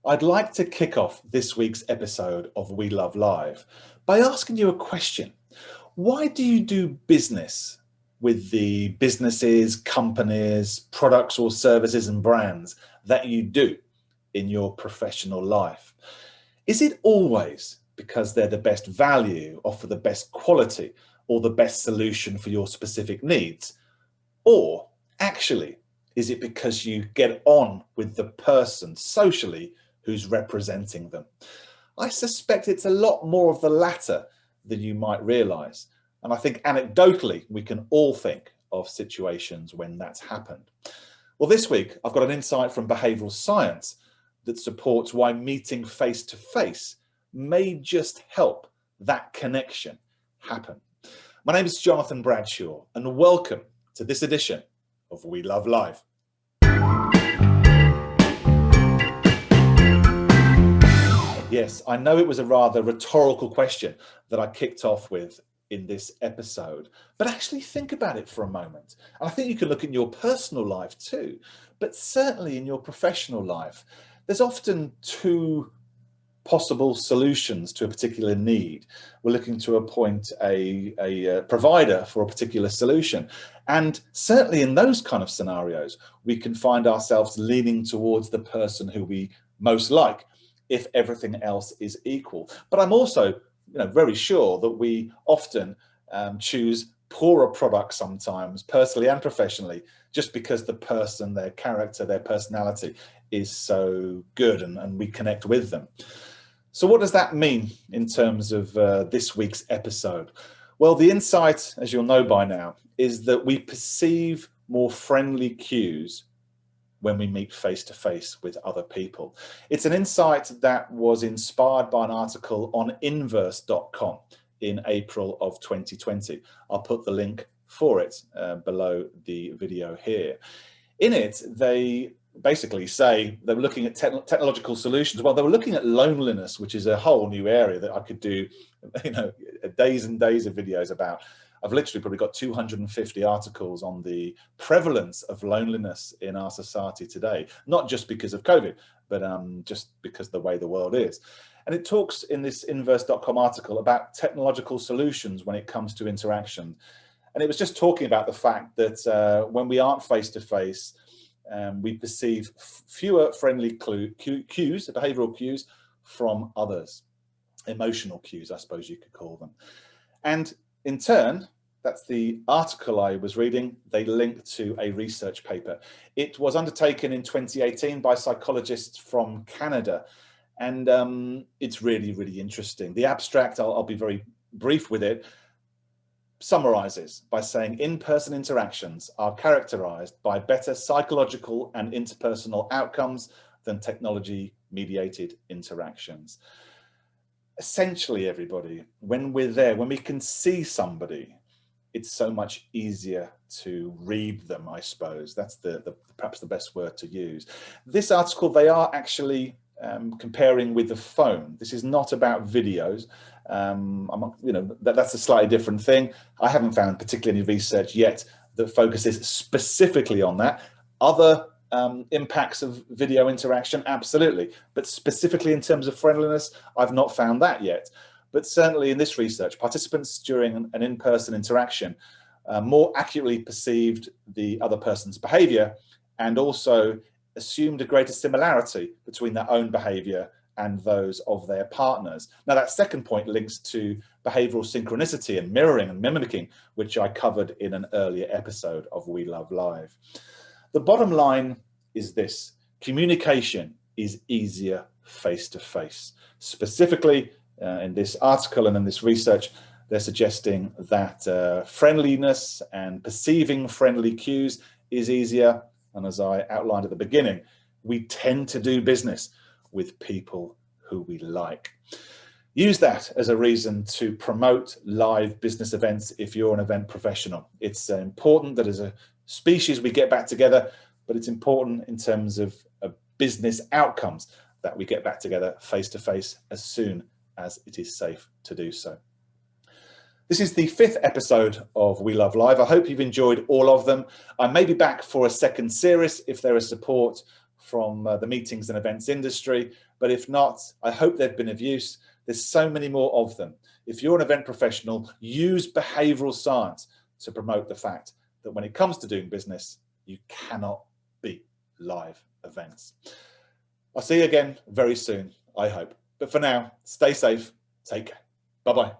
I'd like to kick off this week's episode of We Love Live by asking you a question. Why do you do business with the businesses, companies, products or services and brands that you do in your professional life? Is it always because they're the best value, offer the best quality, or the best solution for your specific needs? Or actually, is it because you get on with the person socially who's representing them? I suspect it's a lot more of the latter than you might realize. And I think anecdotally, we can all think of situations when that's happened. Well, this week, I've got an insight from behavioral science that supports why meeting face to face may just help that connection happen. My name is Jonathan Bradshaw, and welcome to this edition of We Love Live. Yes, I know it was a rather rhetorical question that I kicked off with in this episode, but actually think about it for a moment. And I think you can look at your personal life too, but certainly in your professional life, there's often two possible solutions to a particular need. We're looking to appoint a provider for a particular solution. And certainly in those kind of scenarios, we can find ourselves leaning towards the person who we most like, if everything else is equal. But I'm also very sure that we often choose poorer products sometimes, personally and professionally, just because the person, their character, their personality is so good and we connect with them. So what does that mean in terms of this week's episode? Well, the insight, as you'll know by now, is that we perceive more friendly cues when we meet face to face with other people. It's an insight that was inspired by an article on inverse.com in April of 2020. I'll put the link for it below the video here. In it, they basically say they were looking at technological solutions. Well, they were looking at loneliness, which is a whole new area that I could do, days and days of videos about. I've literally probably got 250 articles on the prevalence of loneliness in our society today, not just because of COVID, but just because the way the world is. And it talks in this inverse.com article about technological solutions when it comes to interaction. And it was just talking about the fact that when we aren't face to face, we perceive fewer friendly cues, behavioral cues from others, emotional cues, I suppose you could call them. And in turn, that's the article I was reading, they linked to a research paper. It was undertaken in 2018 by psychologists from Canada. And it's really, really interesting. The abstract, I'll be very brief with it, summarizes by saying in-person interactions are characterized by better psychological and interpersonal outcomes than technology-mediated interactions. Essentially, everybody, when we're there, when we can see somebody, it's so much easier to read them, I suppose. That's perhaps the best word to use. This article, they are actually comparing with the phone. This is not about videos. That's a slightly different thing. I haven't found particularly any research yet that focuses specifically on that. Other impacts of video interaction, absolutely. But specifically in terms of friendliness, I've not found that yet. But certainly in this research, participants during an in-person interaction more accurately perceived the other person's behavior and also assumed a greater similarity between their own behavior and those of their partners. Now, that second point links to behavioral synchronicity and mirroring and mimicking, which I covered in an earlier episode of We Love Live. The bottom line is this: communication is easier face to face. Specifically, in this article and in this research, they're suggesting that friendliness and perceiving friendly cues is easier. And as I outlined at the beginning, we tend to do business with people who we like. Use that as a reason to promote live business events if you're an event professional. It's important that as a species we get back together, but it's important in terms of business outcomes that we get back together face to face as soon as it is safe to do so. This is the 5th episode of We Love Live. I hope you've enjoyed all of them. I may be back for a second series if there is support from the meetings and events industry. But if not, I hope they've been of use. There's so many more of them. If you're an event professional, use behavioral science to promote the fact that when it comes to doing business, you cannot beat live events. I'll see you again very soon, I hope. But for now, stay safe. Take care. Bye-bye.